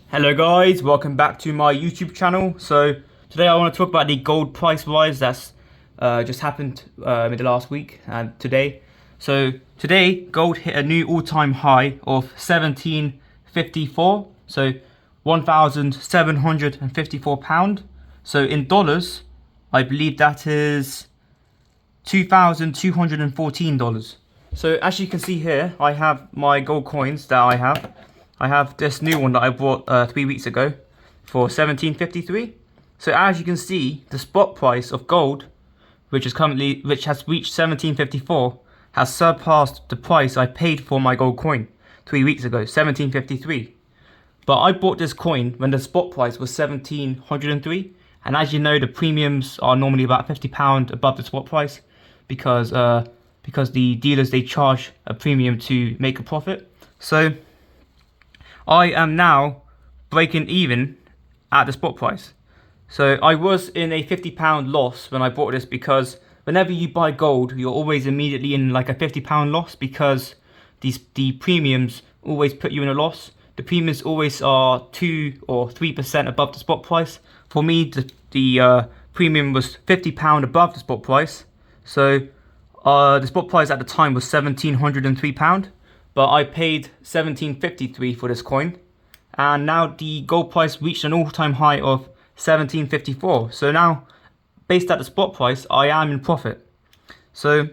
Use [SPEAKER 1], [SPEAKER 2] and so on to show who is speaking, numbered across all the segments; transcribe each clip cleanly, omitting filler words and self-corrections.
[SPEAKER 1] Hello guys, welcome back to my YouTube channel. So today I want to talk about the gold price rise that's just happened in the last week and today. So today gold hit a new all-time high of 1754, so £1,754. So in dollars, I believe that is $2,214. So as you can see here, I have my gold coins that I have. I have this new one that I bought 3 weeks ago for 1753. So as you can see, the spot price of gold, which has reached 1754, has surpassed the price I paid for my gold coin 3 weeks ago, 1753. But I bought this coin when the spot price was 1703, and as you know, the premiums are normally about £50 above the spot price because the dealers, they charge a premium to make a profit. So I am now breaking even at the spot price. So I was in a £50 loss when I bought this, because whenever you buy gold, you're always immediately in like a £50 loss, because the premiums always put you in a loss. The premiums always are 2 or 3% above the spot price. For me, the premium was £50 above the spot price. So the spot price at the time was £1,703. But I paid $17.53 for this coin, and now the gold price reached an all-time high of $17.54. So now, based at the spot price, I am in profit. So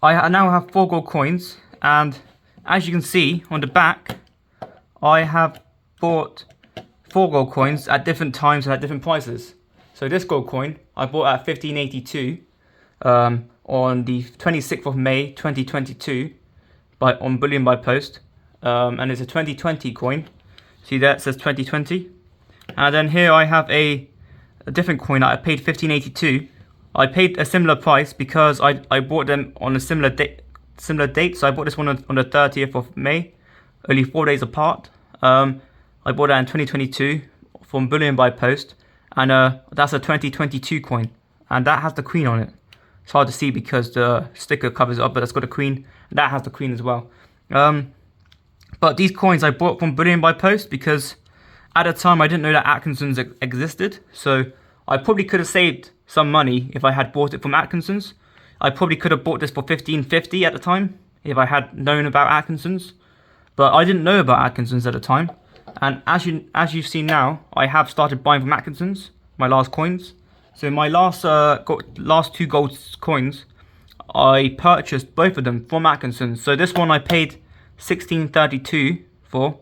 [SPEAKER 1] I now have 4 gold coins, and as you can see on the back, I have bought 4 gold coins at different times and at different prices. So this gold coin I bought at 1582 on the 26th of May 2022. On bullion by post, and it's a 2020 coin. See there, it says 2020. And then here I have a different coin that I paid 1582. I paid a similar price because I bought them on a similar date. So I bought this one on the 30th of May, only 4 days apart. I bought that in 2022 from bullion by post, and that's a 2022 coin, and that has the queen on it. It's hard to see because the sticker covers it up, but it's got a queen. That has the queen as well. But these coins I bought from bullion by post because at the time I didn't know that Atkinson's existed. So I probably could have saved some money if I had bought it from Atkinson's. I probably could have bought this for $15.50 at the time if I had known about Atkinson's. But I didn't know about Atkinson's at the time. And as you've seen now, I have started buying from Atkinson's, my last coins. So my last 2 gold coins, I purchased both of them from Atkinson's. So this one I paid $16.32 for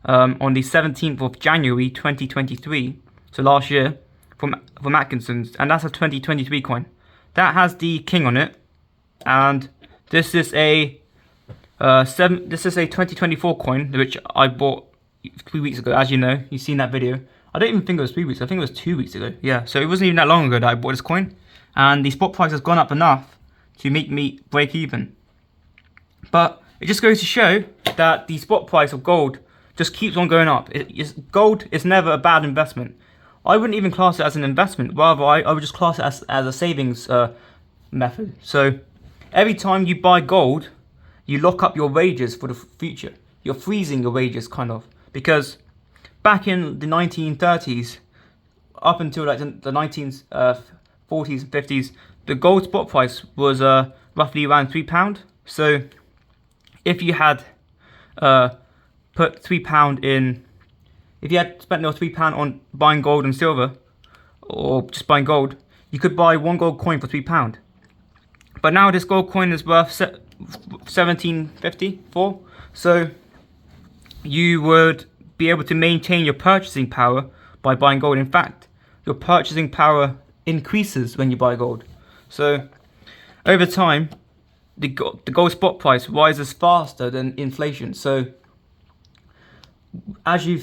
[SPEAKER 1] on the 17th of January 2023. So last year from Atkinson's, and that's a 2023 coin. That has the king on it, and this is a 2024 coin which I bought 3 weeks ago. As you know, you've seen that video. I don't even think it was 3 weeks. I think it was 2 weeks ago. Yeah, so it wasn't even that long ago that I bought this coin, and the spot price has gone up enough to make me break even. But it just goes to show that the spot price of gold just keeps on going up. Gold is never a bad investment. I wouldn't even class it as an investment. Rather, I would just class it as a savings method. So every time you buy gold, you lock up your wages for the future. You're freezing your wages, kind of. Because back in the 1930s, up until like the 1940s and 50s, the gold spot price was roughly around £3. So if you had put £3 in, if you had spent your £3 on buying gold and silver, or just buying gold, you could buy 1 gold coin for £3. But now this gold coin is worth $17.54. So you would be able to maintain your purchasing power by buying gold. In fact, your purchasing power increases when you buy gold. So over time, the gold spot price rises faster than inflation. So as you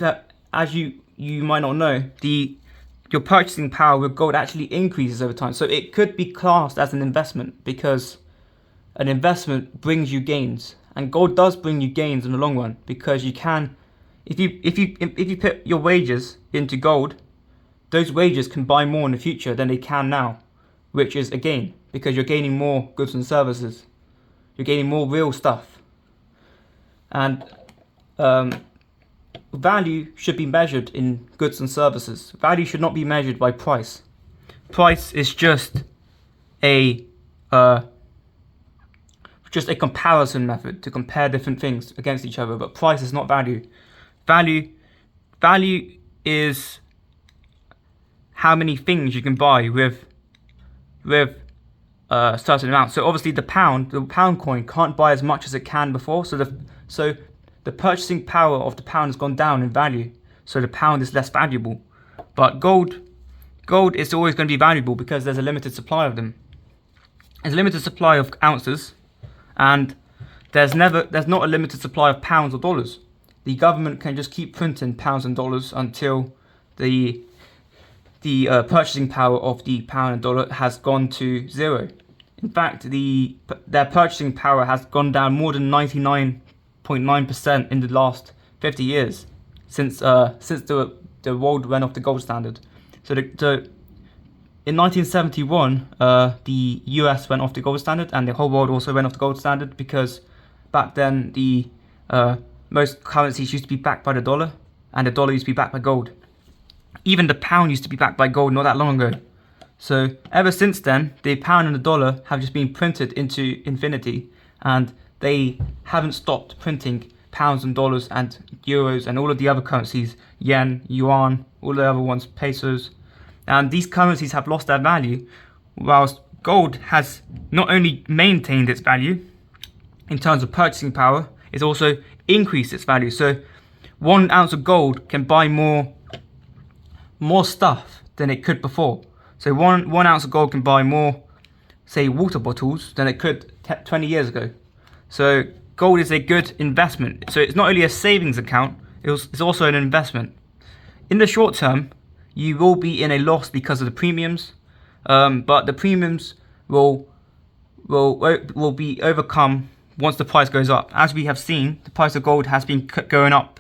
[SPEAKER 1] might not know, your purchasing power with gold actually increases over time. So it could be classed as an investment, because an investment brings you gains, and gold does bring you gains in the long run, because you can, if you put your wages into gold, those wages can buy more in the future than they can now, which is a gain, because you're gaining more goods and services. You're gaining more real stuff. And value should be measured in goods and services. Value should not be measured by price. Price is just a comparison method to compare different things against each other, but price is not value. Value is how many things you can buy with a certain amount. So obviously the pound coin can't buy as much as it can before. So the purchasing power of the pound has gone down in value. So the pound is less valuable. But gold is always going to be valuable because there's a limited supply of them. There's a limited supply of ounces, and there's not a limited supply of pounds or dollars. The government can just keep printing pounds and dollars until the purchasing power of the pound and dollar has gone to zero. In fact, their purchasing power has gone down more than 99.9% in the last 50 years since the world went off the gold standard. So in 1971, the US went off the gold standard, and the whole world also went off the gold standard because back then the most currencies used to be backed by the dollar, and the dollar used to be backed by gold. Even the pound used to be backed by gold not that long ago. So ever since then, the pound and the dollar have just been printed into infinity, and they haven't stopped printing pounds and dollars and euros and all of the other currencies, yen, yuan, all the other ones, pesos. And these currencies have lost their value, whilst gold has not only maintained its value in terms of purchasing power, it's also increased its value. So 1 ounce of gold can buy more stuff than it could before. So one ounce of gold can buy more, say, water bottles than it could 20 years ago. So gold is a good investment. So it's not only a savings account, it's also an investment. In the short term, you will be in a loss because of the premiums, but the premiums will be overcome once the price goes up. As we have seen, the price of gold has been going up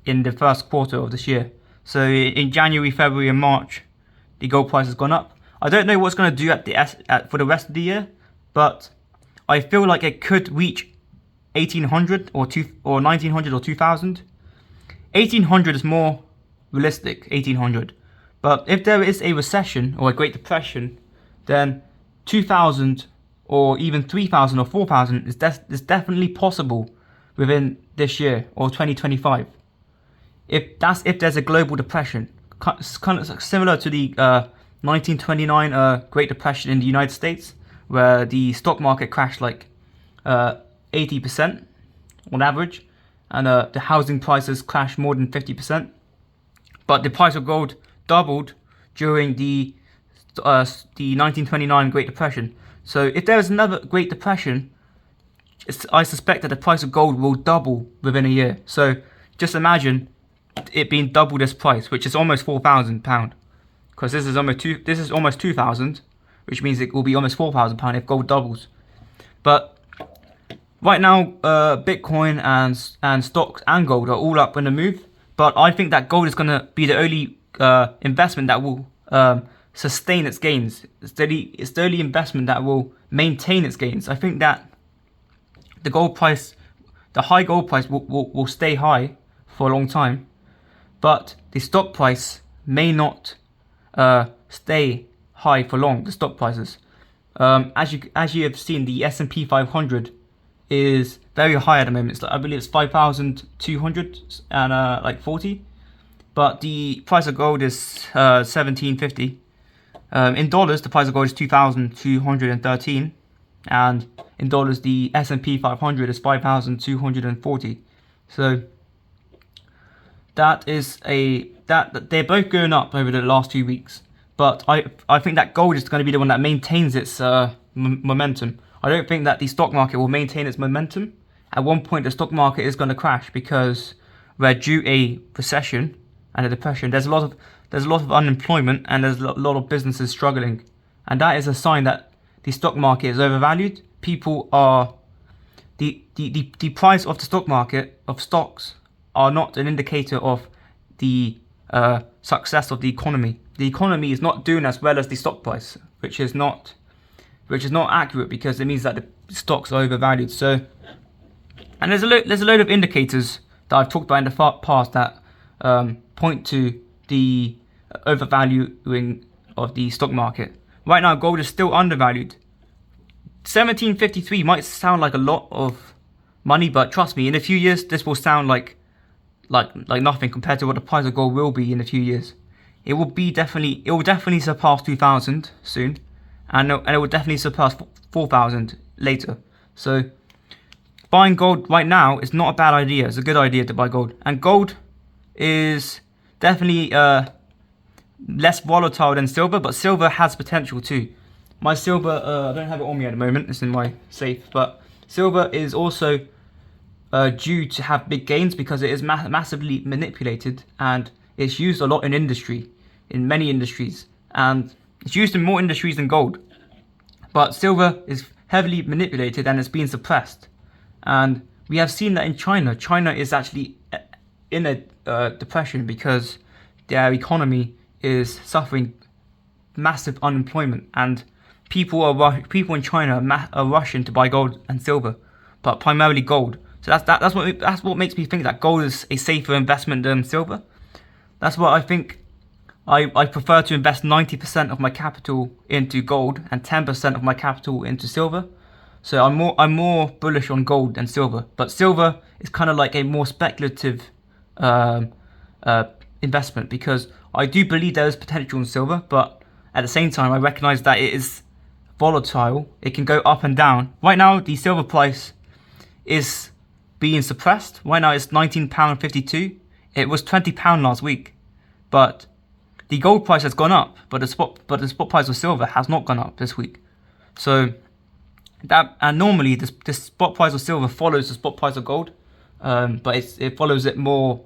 [SPEAKER 1] in the first quarter of this year. So in January, February, and March, the gold price has gone up. I don't know what's going to do for the rest of the year, but I feel like it could reach 1800 or 1900 or 2000. 1800 is more realistic. 1800. But if there is a recession or a Great Depression, then 2000 or even 3000 or 4000 is definitely possible within this year or 2025. If there's a global depression, kind of similar to the 1929 Great Depression in the United States, where the stock market crashed like 80% on average, and the housing prices crashed more than 50%. But the price of gold doubled during the 1929 Great Depression. So if there is another Great Depression, I suspect that the price of gold will double within a year. So just imagine it being double this price, which is almost £4,000, because this is almost 2,000, which means it will be almost £4,000 if gold doubles. But right now, Bitcoin and stocks and gold are all up in the move. But I think that gold is going to be the only investment that will sustain its gains. It's the only investment that will maintain its gains. I think that the high gold price will stay high for a long time, but the stock price may not stay high for long. The stock prices, as you have seen, the S&P 500 is very high at the moment. I believe it's 5,200 and like 40. But the price of gold is 1750. In dollars, the price of gold is 2,213, and in dollars, the S&P 500 is 5,240. So that they're both going up over the last 2 weeks. But I think that gold is going to be the one that maintains its momentum. I don't think that the stock market will maintain its momentum. At one point, the stock market is going to crash because we're due a recession and a depression. There's a lot of unemployment, and there's a lot of businesses struggling, and that is a sign that the stock market is overvalued. People are the price of the stock market of stocks are not an indicator of the success of the economy. The economy is not doing as well as the stock price, which is not accurate, because it means that the stocks are overvalued. So, and there's a load of indicators that I've talked about in the past that point to the overvaluing of the stock market. Right now, gold is still undervalued. 1753 might sound like a lot of money, but trust me, in a few years, this will sound like nothing compared to what the price of gold will be in a few years. It will definitely surpass 2,000 soon, and it will definitely surpass 4,000 later. So buying gold right now is not a bad idea. It's a good idea to buy gold, and gold is definitely less volatile than silver, but silver has potential too. My silver, I don't have it on me at the moment, it's in my safe, but silver is also due to have big gains because it is massively manipulated, and it's used a lot in industry, in many industries, and it's used in more industries than gold. But silver is heavily manipulated and it's being suppressed, and we have seen that in China. China is actually in a depression because their economy is suffering massive unemployment, and people in China are rushing to buy gold and silver, but primarily gold. So that's what makes me think that gold is a safer investment than silver. That's what I think. I prefer to invest 90% of my capital into gold and 10% of my capital into silver. So I'm more bullish on gold than silver. But silver is kind of like a more speculative investment, because I do believe there is potential in silver, but at the same time I recognize that it is volatile. It can go up and down. Right now the silver price is being suppressed. Right now it's £19.52. It was £20 last week, but the gold price has gone up, but the spot price of silver has not gone up this week. So normally the spot price of silver follows the spot price of gold, but it follows it more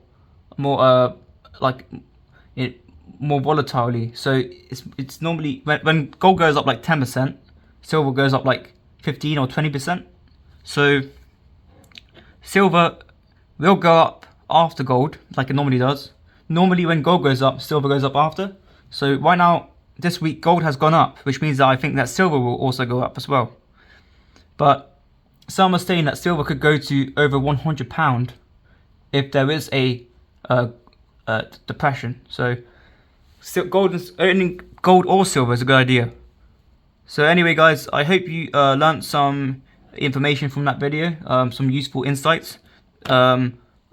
[SPEAKER 1] volatilely. So it's normally when gold goes up like 10%, silver goes up like 15 or 20%. So silver will go up after gold like it normally does. Normally when gold goes up, silver goes up after. So right now, this week, gold has gone up, which means that I think that silver will also go up as well. But some are saying that silver could go to over £100 if there is a depression. So owning gold or silver is a good idea. So anyway, guys, I hope you learnt some information from that video, some useful insights.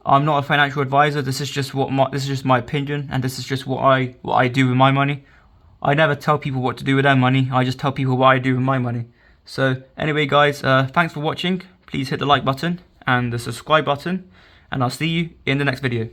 [SPEAKER 1] I'm not a financial advisor. This is just my opinion, and this is just what I do with my money. I never tell people what to do with their money. I just tell people what I do with my money. So anyway, guys, thanks for watching. Please hit the like button and the subscribe button, and I'll see you in the next video.